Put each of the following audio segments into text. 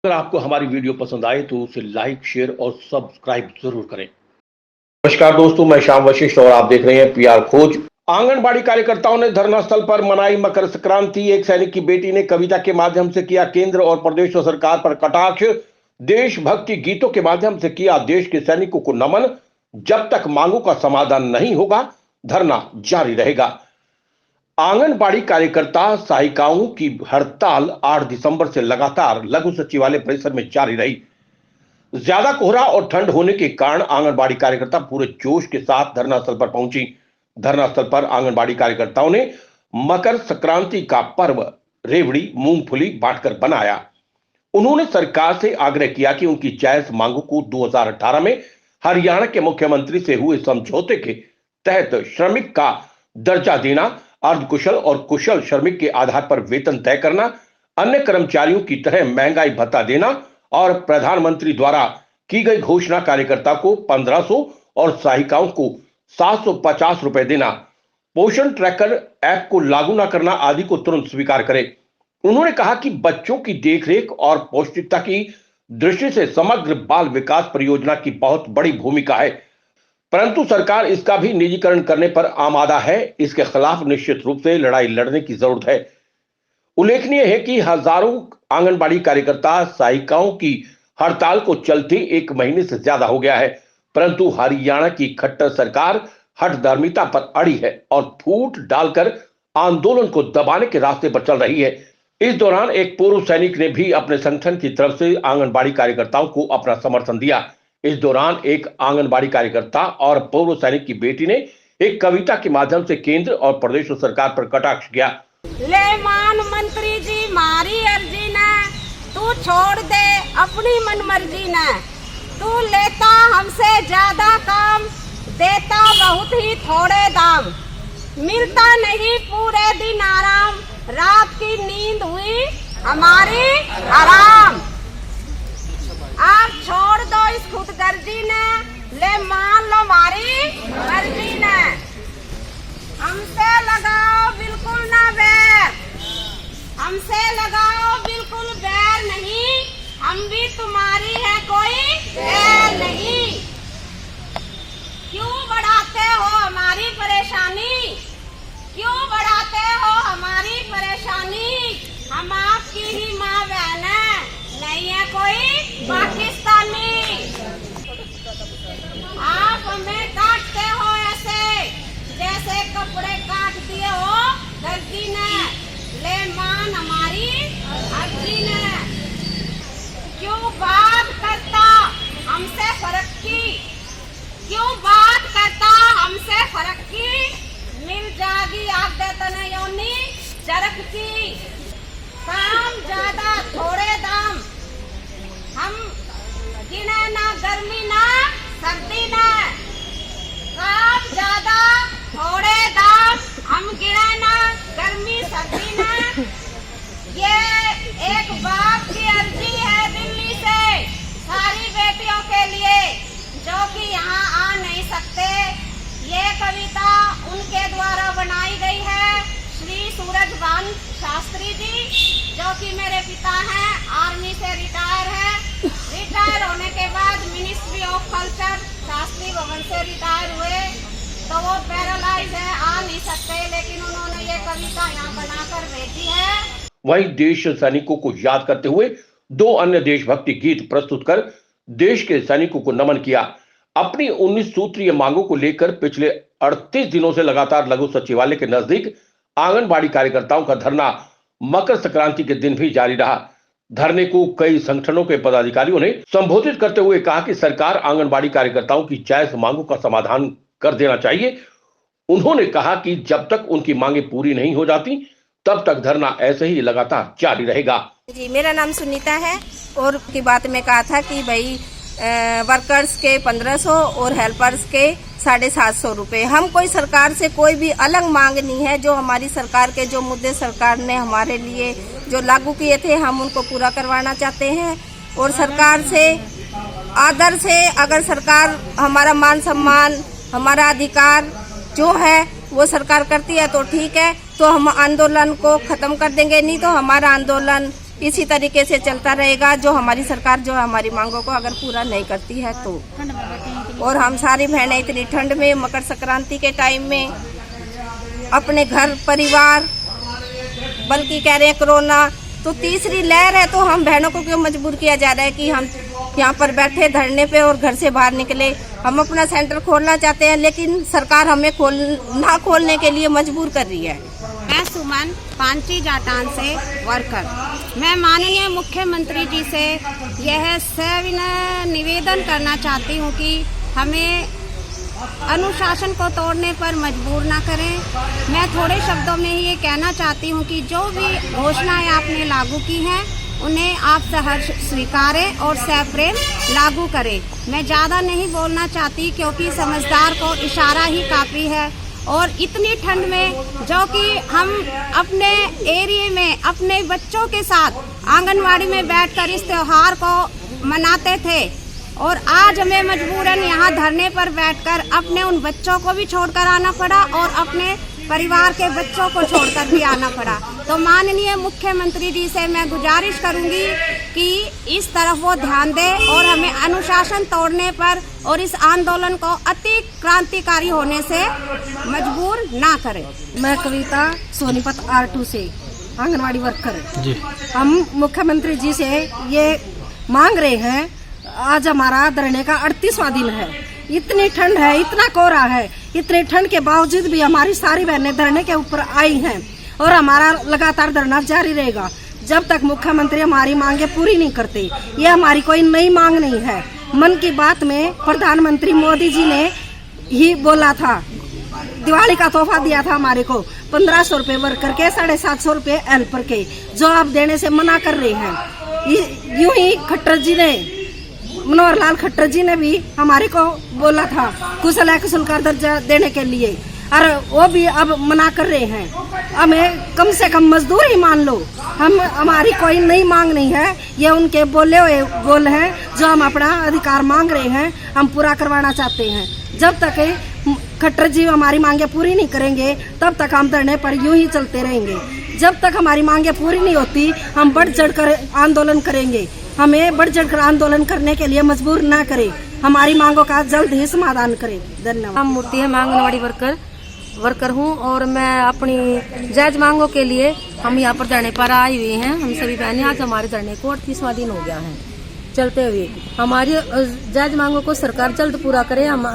अगर आपको हमारी वीडियो पसंद आए तो उसे लाइक, शेयर और सब्सक्राइब जरूर करें। नमस्कार दोस्तों, मैं श्याम वशिष्ठ और आप देख रहे हैं पीआर खोज। आंगनबाड़ी कार्यकर्ताओं ने धरना स्थल पर मनाई मकर संक्रांति। एक सैनिक की बेटी ने कविता के माध्यम से किया केंद्र और प्रदेश सरकार पर कटाक्ष। देशभक्ति गीतों के माध्यम से किया देश के सैनिकों को नमन। जब तक मांगों का समाधान नहीं होगा, धरना जारी रहेगा। आंगनबाड़ी कार्यकर्ता सहायिकाओं की हड़ताल 8 दिसंबर से लगातार लघु सचिवालय परिसर में जारी रही। ज्यादा कोहरा और ठंड होने के कारण आंगनबाड़ी कार्यकर्ता पूरे जोश के साथ धरना स्थल पर पहुंची। धरना स्थल पर आंगनबाड़ी कार्यकर्ताओं ने मकर संक्रांति का पर्व रेवड़ी मूंगफली बांटकर बनाया। उन्होंने सरकार से आग्रह किया कि उनकी जायज मांगों को 2018 में हरियाणा के मुख्यमंत्री से हुए समझौते के तहत श्रमिक का दर्जा देना, अर्धकुशल और कुशल श्रमिक के आधार पर वेतन तय करना, अन्य कर्मचारियों की तरह महंगाई भत्ता देना और प्रधानमंत्री द्वारा की गई घोषणा कार्यकर्ता को 1500 और सहायिकाओं को 750 रुपए देना, पोषण ट्रैकर ऐप को लागू न करना आदि को तुरंत स्वीकार करें। उन्होंने कहा कि बच्चों की देखरेख और पौष्टिकता की दृष्टि से समग्र बाल विकास परियोजना की बहुत बड़ी भूमिका है, परंतु सरकार इसका भी निजीकरण करने पर आमादा है। इसके खिलाफ निश्चित रूप से लड़ाई लड़ने की जरूरत है। उल्लेखनीय है कि हजारों आंगनबाड़ी कार्यकर्ता सहायिकाओं की हड़ताल को चलते 1 महीने से ज्यादा हो गया है, परंतु हरियाणा की खट्टर सरकार हठधर्मिता पर अड़ी है और फूट डालकर आंदोलन को दबाने के रास्ते पर चल रही है। इस दौरान एक पूर्व सैनिक ने भी अपने संगठन की तरफ से आंगनबाड़ी कार्यकर्ताओं को अपना समर्थन दिया। इस दौरान एक आंगनबाड़ी कार्यकर्ता और पूर्व सैनिक की बेटी ने एक कविता के माध्यम से केंद्र और प्रदेश सरकार पर कटाक्ष किया। ले मान मंत्री जी मारी अर्जी न, तू छोड़ दे अपनी मनमर्जी न। तू लेता हमसे ज्यादा काम, देता बहुत ही थोड़े दाम। मिलता नहीं पूरे दिन आराम, रात की नींद हुई हमारी आराम। आप छोड़ दो इस खुदगर्जी ने, ले मान लो हमारी मर्जी ने। हमसे लगाओ बिल्कुल ना बैर, हमसे लगाओ बिल्कुल बैर नहीं, हम भी तुम्हारी है कोई बैर नहीं। क्यों बढ़ाते हो हमारी परेशानी, क्यों बढ़ाते हो हमारी परेशानी। हम आपकी ही माँ बहन है, नहीं है कोई पाकिस्तानी। आप हमें काटते हो ऐसे जैसे कपड़े काट दिए हो दर्जी ने, ले मान हमारी अर्जी ने। क्यों बात करता हमसे फर्क की, क्यों बात करता हमसे फर्क की। मिल जागी आप देतन योनी चरक की। काम ज्यादा थोड़े दाम, हम गिने ना गर्मी ना सर्दी ना। काम ज्यादा थोड़े दाम, हम गिने ना गर्मी सर्दी ना। ये एक बाप की अर्जी है दिल्ली से सारी बेटियों के लिए जो कि यहाँ आ नहीं सकते। ये कविता उनके द्वारा बनाई गई है श्री सूरजभान शास्त्री जी, जो कि मेरे पिता हैं, आर्मी से रिटायर है। रिटायर होने के बाद मिनिस्ट्री ऑफ कल्चर शास्त्री भवन से रिटायर हुए, तो वो पैरालाइज है, आ नहीं सकते, लेकिन उन्होंने ये कविता यहाँ बनाकर भेजी है। वहीं देश सैनिकों को याद करते हुए 2 अन्य देशभक्ति गीत प्रस्तुत कर देश के सैनिकों को नमन किया। अपनी 19 सूत्रीय मांगों को लेकर पिछले 38 दिनों से लगातार लघु सचिवालय के नजदीक आंगनबाड़ी कार्यकर्ताओं का धरना मकर संक्रांति के दिन भी जारी रहा। धरने को कई संगठनों के पदाधिकारियों ने संबोधित करते हुए कहा कि सरकार आंगनबाड़ी कार्यकर्ताओं की जायज मांगों का समाधान कर देना चाहिए। उन्होंने कहा कि जब तक उनकी मांगे पूरी नहीं हो जाती, तब तक धरना ऐसे ही लगातार जारी रहेगा। जी, मेरा नाम सुनीता है और की बात में कहा था कि भाई वर्कर्स के 1500 और हेल्पर्स के 750 रुपए। हम कोई सरकार से कोई भी अलग मांग नहीं है। जो हमारी सरकार के जो मुद्दे सरकार ने हमारे लिए जो लागू किए थे, हम उनको पूरा करवाना चाहते हैं। और सरकार से आदर से अगर सरकार हमारा मान सम्मान, हमारा अधिकार जो है वो सरकार करती है तो ठीक है, तो हम आंदोलन को खत्म कर देंगे, नहीं तो हमारा आंदोलन इसी तरीके से चलता रहेगा। जो हमारी सरकार जो हमारी मांगों को अगर पूरा नहीं करती है तो। और हम सारी बहनें इतनी ठंड में मकर संक्रांति के टाइम में अपने घर परिवार, बल्कि कह रहे हैं कोरोना तो तीसरी लहर है, तो हम बहनों को क्यों मजबूर किया जा रहा है कि हम यहाँ पर बैठे धरने पे और घर से बाहर निकले। हम अपना सेंटर खोलना चाहते हैं, लेकिन सरकार हमें ना खोलने के लिए मजबूर कर रही है। मैं सुमन पांची जाटान से वर्कर। मैं माननीय मुख्यमंत्री जी से यह सविनय निवेदन करना चाहती हूँ कि हमें अनुशासन को तोड़ने पर मजबूर ना करें। मैं थोड़े शब्दों में ये कहना चाहती हूँ कि जो भी घोषणाएं आपने लागू की हैं उन्हें आप सहर्ष स्वीकारें और सप्रेम लागू करें। मैं ज़्यादा नहीं बोलना चाहती क्योंकि समझदार को इशारा ही काफ़ी है। और इतनी ठंड में जो कि हम अपने एरिया में अपने बच्चों के साथ आंगनवाड़ी में बैठकर इस त्योहार को मनाते थे, और आज हमें मजबूरन यहाँ धरने पर बैठकर अपने उन बच्चों को भी छोड़कर आना पड़ा और अपने परिवार के बच्चों को छोड़कर भी आना पड़ा। तो माननीय मुख्यमंत्री जी से मैं गुजारिश करूंगी कि इस तरफ वो ध्यान दें और हमें अनुशासन तोड़ने पर और इस आंदोलन को अति क्रांतिकारी होने से मजबूर ना करें। मैं कविता सोनीपत R2 से आंगनवाड़ी वर्कर जी। हम मुख्यमंत्री जी से ये मांग रहे हैं, आज हमारा धरने का 38वां दिन है। इतनी ठंड है, इतना कोहरा है, इतनी ठंड के बावजूद भी हमारी सारी बहनें धरने के ऊपर आई हैं और हमारा लगातार धरना जारी रहेगा जब तक मुख्यमंत्री हमारी मांगे पूरी नहीं करते। ये हमारी कोई नई मांग नहीं है। मन की बात में प्रधानमंत्री मोदी जी ने ही बोला था, दिवाली का तोहफा दिया था हमारे को 1500 रुपए वर्कर के, 750 रुपए हेल्पर के, जो आप देने से मना कर रहे हैं। यूं ही खट्टर जी ने, मनोहर लाल खट्टर जी ने भी हमारे को बोला था कुशल अकुशल का दर्जा देने के लिए, और वो भी अब मना कर रहे हैं। हमें कम से कम मजदूर ही मान लो। हमारी कोई नई मांग नहीं है, ये उनके बोले हुए बोल हैं जो हम अपना अधिकार मांग रहे हैं, हम पूरा करवाना चाहते हैं। जब तक खट्टर जी हमारी मांगे पूरी नहीं करेंगे तब तक हम धरने पर यूं ही चलते रहेंगे। जब तक हमारी मांगे पूरी नहीं होती हम बढ़ चढ़कर आंदोलन करेंगे। हमें बढ़ चढ़कर आंदोलन करने के लिए मजबूर ना करें, हमारी मांगों का जल्द ही समाधान करें। धन्यवाद। हम मूर्ति है, मैं आंगनवाड़ी वर्कर हूँ और मैं अपनी जायज मांगों के लिए हम यहाँ पर धरने पर आए हुए हैं। हम सभी बहनें, आज हमारे धरने को 38वां दिन हो गया है चलते हुए। हमारी जायज मांगों को सरकार जल्द पूरा करे। हम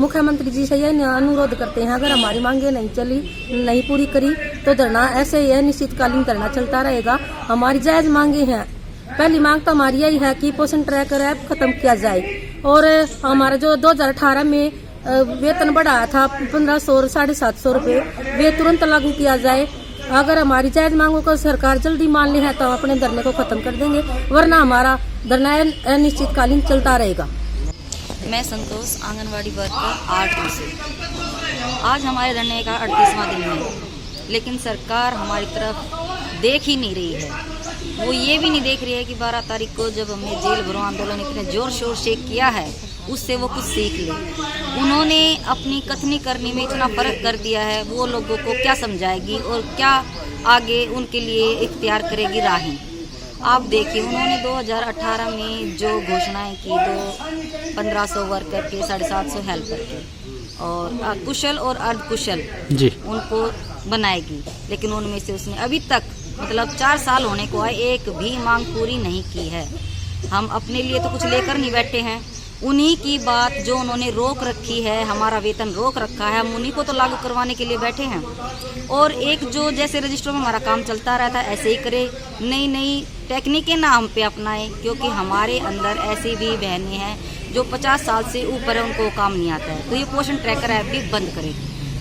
मुख्यमंत्री जी से यह अनुरोध करते हैं, अगर हमारी मांगे नहीं पूरी करी तो धरना ऐसे ही निश्चितकालीन धरना चलता रहेगा। हमारी जायज मांगे हैं। पहली मांग तो हमारी यही है कि पोषण ट्रैकर ऐप खत्म किया जाए, और हमारा जो 2018 में वेतन बढ़ाया था 1500 और 750 रुपए, वे तुरंत लागू किया जाए। अगर हमारी जायज मांगों को सरकार जल्दी मान ली है तो हम अपने धरने को खत्म कर देंगे, वरना हमारा धरना अनिश्चितकालीन चलता रहेगा। मैं संतोष आंगनवाड़ी वर्कर R2 से। आज हमारे धरने का 38वां दिन है, लेकिन सरकार हमारी तरफ देख ही नहीं रही है। वो ये भी नहीं देख रही है कि 12 तारीख को जब हमने जेल भरो आंदोलन इतने जोर शोर से किया है, उससे वो कुछ सीख ले। उन्होंने अपनी कथनी करनी में इतना फर्क कर दिया है, वो लोगों को क्या समझाएगी और क्या आगे उनके लिए इख्तियार करेगी राहें। आप देखिए, उन्होंने 2018 में जो घोषणाएं की, तो 1500 वर्कर के, 750 हेल्पर के, और कुशल और अर्धकुशल जी उनको बनाएगी, लेकिन उनमें से उसने अभी तक मतलब 4 साल होने को आए, एक भी मांग पूरी नहीं की है। हम अपने लिए तो कुछ लेकर नहीं बैठे हैं, उन्हीं की बात जो उन्होंने रोक रखी है, हमारा वेतन रोक रखा है, हम उन्हीं को तो लागू करवाने के लिए बैठे हैं। और एक जो जैसे रजिस्टरों में हमारा काम चलता रहता है ऐसे ही करे, नई नई टेक्निकें ना हम पे अपनाएं, क्योंकि हमारे अंदर ऐसी भी बहनें हैं जो 50 साल से ऊपर है, उनको काम नहीं आता है। तो ये पोषण ट्रैकर ऐप भी बंद करें।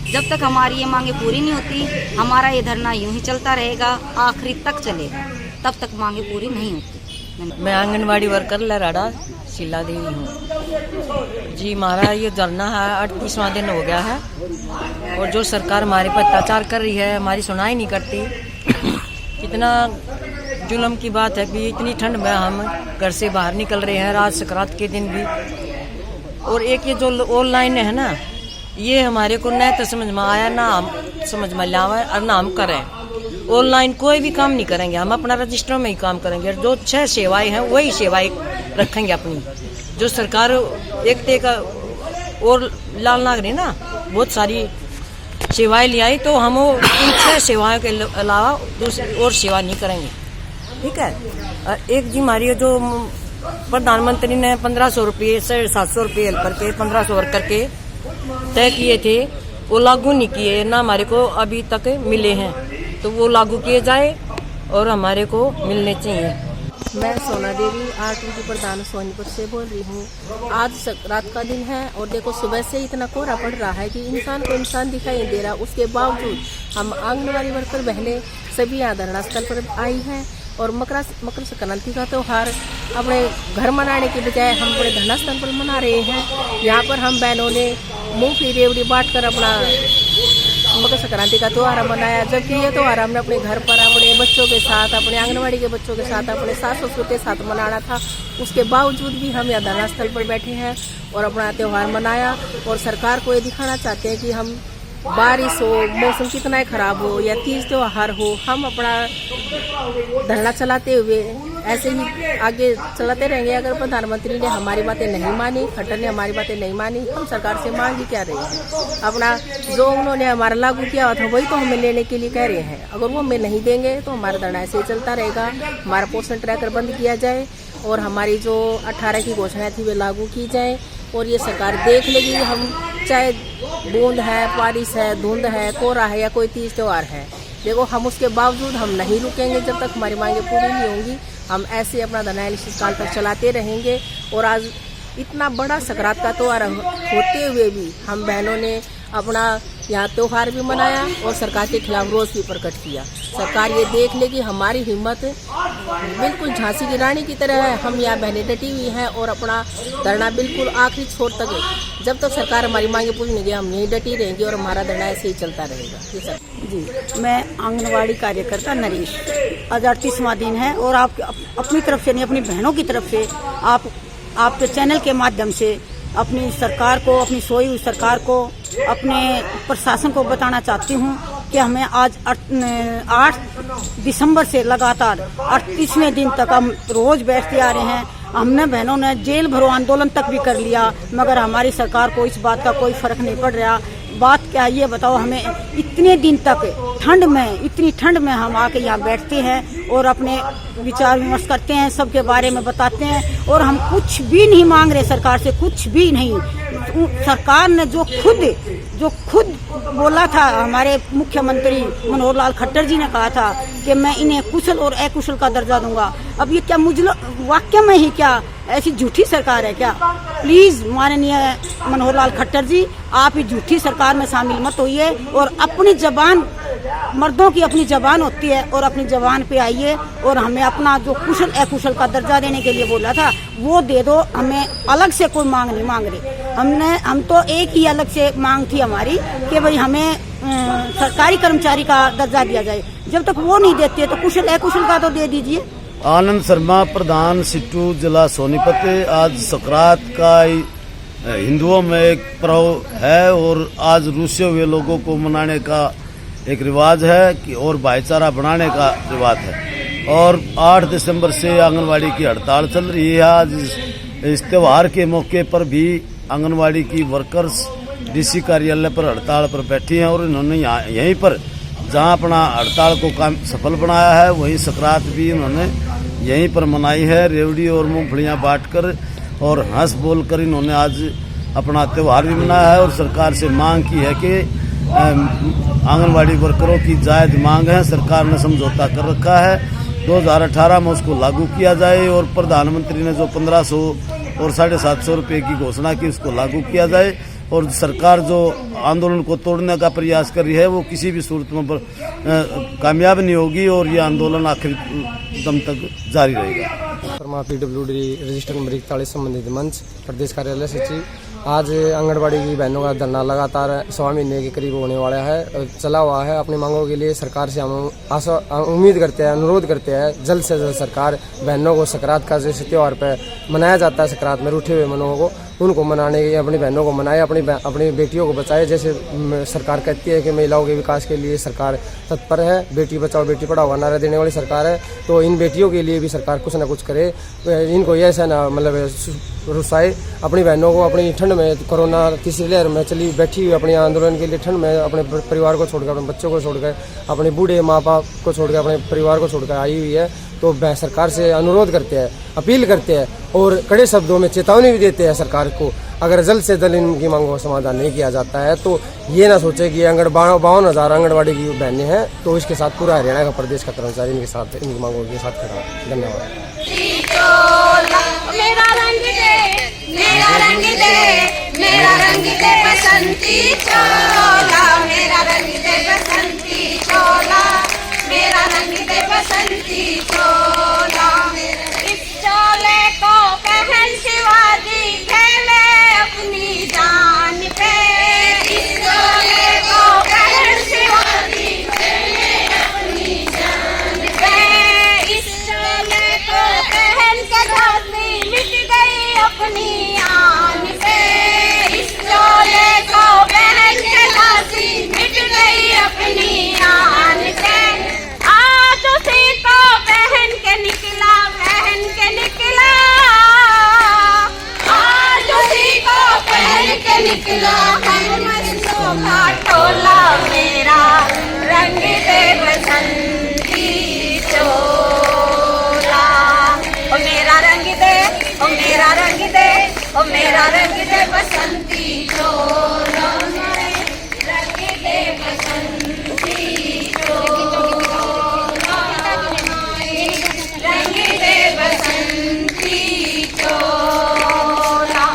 जब तक हमारी ये मांगे पूरी नहीं होती, हमारा ये धरना यूं ही चलता रहेगा, आखिरी तक चलेगा, तब तक मांगे पूरी नहीं होती। मैं आंगनवाड़ी वर्कर लराड़ा शीला देवी हूँ जी। हमारा ये धरना है 38वां दिन हो गया है, और जो सरकार हमारे पर अत्याचार कर रही है, हमारी सुनाई नहीं करती। इतना जुल्म की बात है कि इतनी ठंड में हम घर से बाहर निकल रहे हैं, रात सकरात के दिन भी। और एक ये जो ऑनलाइन है ना, ये हमारे को न तो समझ में आया, ना हम समझ में लावा और ना हम करें। ऑनलाइन कोई भी काम नहीं करेंगे, हम अपना रजिस्टर में ही काम करेंगे। जो 6 सेवाएं हैं वही सेवाएं रखेंगे अपनी। जो सरकार एक और लाल नागरी ना बहुत सारी सेवाएं ले आई, तो हम इन 6 सेवाओं के अलावा दूसरी और सेवा नहीं करेंगे, ठीक है। एक जी हमारी जो प्रधानमंत्री ने 1500 रुपये 750 रुपये हेल्पर के 1500 वर्कर के तय किए थे, वो लागू नहीं किए ना, हमारे को अभी तक मिले हैं, तो वो लागू किए जाए और हमारे को मिलने चाहिए। मैं सोना देवी R2 की प्रधान सोनीपत से बोल रही हूँ। आज रात का दिन है और देखो सुबह से इतना कोहरा पड़ रहा है कि इंसान को इंसान दिखाई नहीं दे रहा। उसके बावजूद हम आंगनवाड़ी वर्कर बहनें सभी यहाँ धरना स्थल पर आई हैं और मकर संक्रांति का त्यौहार अपने घर मनाने के बजाय हम अपने धरना स्थल पर मना रहे हैं। यहाँ पर हम बहनों ने मूंगफली रेवड़ी बांट कर अपना मकर संक्रांति का त्यौहार मनाया, जबकि ये त्यौहार हमने अपने घर पर अपने बच्चों के साथ, अपने आंगनवाड़ी के बच्चों के साथ, अपने सास ससुर के साथ मनाना था। उसके बावजूद भी हम यहाँ धरना स्थल पर बैठे हैं और अपना त्यौहार मनाया और सरकार को ये दिखाना चाहते हैं कि हम बारिश हो, मौसम कितना ही खराब हो या तीज त्योहार हो, हम अपना धरना चलाते हुए ऐसे ही आगे चलाते रहेंगे। अगर प्रधानमंत्री ने हमारी बातें नहीं मानी, खट्टर ने हमारी बातें नहीं मानी, हम सरकार से मांग ही क्या रहे हैं। अपना जो उन्होंने हमारा लागू किया था वही तो हमें लेने के लिए कह रहे हैं। अगर वो हमें नहीं देंगे तो हमारा धरना ऐसे ही चलता रहेगा। हमारा पोषण ट्रैकर बंद किया जाए और हमारी जो 18 की घोषणाएं थी वे लागू की जाए और ये सरकार देख लेगी। हम चाहे बूंद है, बारिश है, धुंध है, कोहरा है या कोई तीज त्योहार है, देखो हम उसके बावजूद हम नहीं रुकेंगे जब तक हमारी मांगें पूरी नहीं होंगी। हम ऐसे अपना धरना काल तक चलाते रहेंगे। और आज इतना बड़ा सकरात का त्यौहार होते हुए भी हम बहनों ने अपना यहाँ त्यौहार भी मनाया और सरकार के खिलाफ रोष भी प्रकट किया। सरकार ये देख लेगी हमारी हिम्मत बिल्कुल झांसी की रानी की तरह है। हम यहाँ बहनें डटी हुई हैं और अपना धरना बिल्कुल आखिरी छोर तक, जब तक सरकार हमारी मांगे पूरी नहीं, हम यहीं डटी रहेंगे और हमारा धरना ऐसे ही चलता रहेगा। जी सर। जी, मैं आंगनवाड़ी कार्यकर्ता नरेश। आज 38वां दिन है और आप अपनी तरफ से नहीं, अपनी बहनों की तरफ से आपके चैनल के माध्यम से अपनी सरकार को, अपनी सोई हुई सरकार को, अपने प्रशासन को बताना चाहती हूँ कि हमें आज 8 दिसंबर से लगातार 38वें दिन तक हम रोज बैठते आ रहे हैं। हमने बहनों ने जेल भरो आंदोलन तक भी कर लिया, मगर हमारी सरकार को इस बात का कोई फर्क नहीं पड़ रहा। बात क्या ये बताओ, हमें इतने दिन तक ठंड में, इतनी ठंड में हम आके यहाँ बैठते हैं और अपने विचार विमर्श करते हैं, सबके बारे में बताते हैं और हम कुछ भी नहीं मांग रहे सरकार से, कुछ भी नहीं। सरकार ने जो खुद बोला था, हमारे मुख्यमंत्री मनोहर लाल खट्टर जी ने कहा था कि मैं इन्हें कुशल और अकुशल का दर्जा दूंगा। अब ये क्या मुझे वाक्य में ही क्या ऐसी झूठी सरकार है क्या? प्लीज माननीय मनोहर लाल खट्टर जी, आप इस झूठी सरकार में शामिल मत होइए और अपनी जबान, मर्दों की अपनी जबान होती है और अपनी जबान पे आइए और हमें अपना जो कुशल अकुशल का दर्जा देने के लिए बोला था वो दे दो। हमें अलग से कोई मांग नहीं मांग रहे। हम तो एक ही अलग से मांग थी हमारी कि भाई हमें सरकारी कर्मचारी का दर्जा दिया जाए। जब तक वो नहीं देते तो कुशल अकुशल का तो दे दीजिए। आनंद शर्मा, प्रधान सिट्टू, जिला सोनीपत। आज सकरात का हिंदुओं में एक पर्व है और आज रूसे हुए लोगों को मनाने का एक रिवाज है कि और भाईचारा बनाने का रिवाज है। और 8 दिसंबर से आंगनवाड़ी की हड़ताल चल रही है। आज इस त्यौहार के मौके पर भी आंगनवाड़ी की वर्कर्स डीसी कार्यालय पर हड़ताल पर बैठी हैं और इन्होंने यहीं पर जहां अपना हड़ताल को काम सफल बनाया है, वहीं सकरात भी इन्होंने यहीं पर मनाई है। रेवड़ी और मूंगफलियां बांटकर और हंस बोलकर इन्होंने आज अपना त्यौहार भी मनाया है और सरकार से मांग की है कि आंगनवाड़ी वर्करों की जायज मांग है, सरकार ने समझौता कर रखा है, 2018 में उसको लागू किया जाए और प्रधानमंत्री ने जो 1500 और 750 रुपये की घोषणा की उसको लागू किया जाए। और सरकार जो आंदोलन को तोड़ने का प्रयास कर रही है वो किसी भी सूरत में कामयाब नहीं होगी और ये आंदोलन आखिरी दम तक जारी रहेगा। PWD रजिस्टर नंबर 41 संबंधित मंच प्रदेश कार्यालय सचिव। आज आंगनबाड़ी की बहनों का धरना लगातार 1.25 महीने के करीब होने वाला है, चला हुआ है। अपनी मांगों के लिए सरकार से हम उम्मीद करते हैं, अनुरोध करते हैं जल्द से जल्द सरकार बहनों को सकरात का जैसे त्यौहार पर मनाया जाता है, सकरात में रूठे हुए मनों को उनको मनाने, अपनी बहनों को मनाए, अपनी बेटियों को बचाए। जैसे सरकार कहती है कि महिलाओं के विकास के लिए सरकार तत्पर है, बेटी बचाओ बेटी पढ़ाओ का नारा देने वाली सरकार है, तो इन बेटियों के लिए भी सरकार कुछ ना कुछ करे। इनको ये ऐसा ना मतलब रुसाए अपनी बहनों को। अपनी ठंड में, कोरोना तीसरी लहर में चली बैठी हुई अपने आंदोलन के लिए ठंड में अपने परिवार को छोड़कर, अपने बच्चों को छोड़कर, अपने बूढ़े माँ बाप को छोड़कर, अपने परिवार को छोड़कर आई हुई है। तो सरकार से अनुरोध करते हैं, अपील करते हैं और कड़े शब्दों में चेतावनी भी देते हैं सरकार को। अगर जल्द से जल्द इनकी मांगों का समाधान नहीं किया जाता है तो ये ना सोचे कि 52,000 आंगनबाड़ी की बहनें हैं तो इसके साथ पूरा हरियाणा का प्रदेश का कर्मचारी इनके साथ, इनकी मांगों के साथ खड़ा है। धन्यवाद। मेरा रंग दे, मेरा रंग दे, मेरा रंग दे बसंती चोला, मेरा रंग दे बसंती चोला, मेरा रंग दे बसंती चोला। इस चोले को पहन शिवाजी खेले अपनी जान पे, इस चोले को पहन शिवाजी खेले अपनी जान पे, इस चोले को पहन के धरती मिट गई अपनी आन से, इस चोले को पहन के धरती मिट गई अपनी आन से। आज उसी को पहन के निकला, पहन के निकला, आज उसी को पहन के निकला हम मस्तों का टोला। मेरा रंग दे बसंती चोला, ओ मेरा रंग दे, ओ मेरा रंग दे, ओ मेरा रंग दे बसंती चोला, रंग दे बसंती चोला, रंग दे बसंती चोला।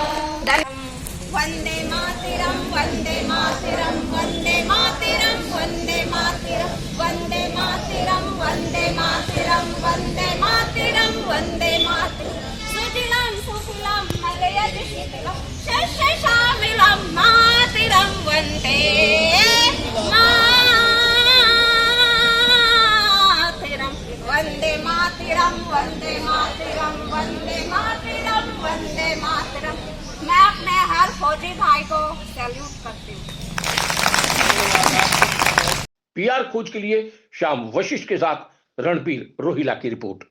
वंदे मातरम, वंदे मातरम, वंदे मातरम, वंदे मातरम, वंदे मातरम, वंदे मातरम, वंदे मातरम, वंदे मातरम। सुजलां सुफलां मलयज शीतलां शस्य श्यामलां मातरं वन्दे मातरं, वन्दे मातरं, वन्दे मातरं, वन्दे मातरं, वन्दे मातरं। मैं अपने हर फौजी भाई को सैल्यूट करती हूँ। PR खोज के लिए श्याम वशिष्ठ के साथ रणबीर रोहिला की रिपोर्ट।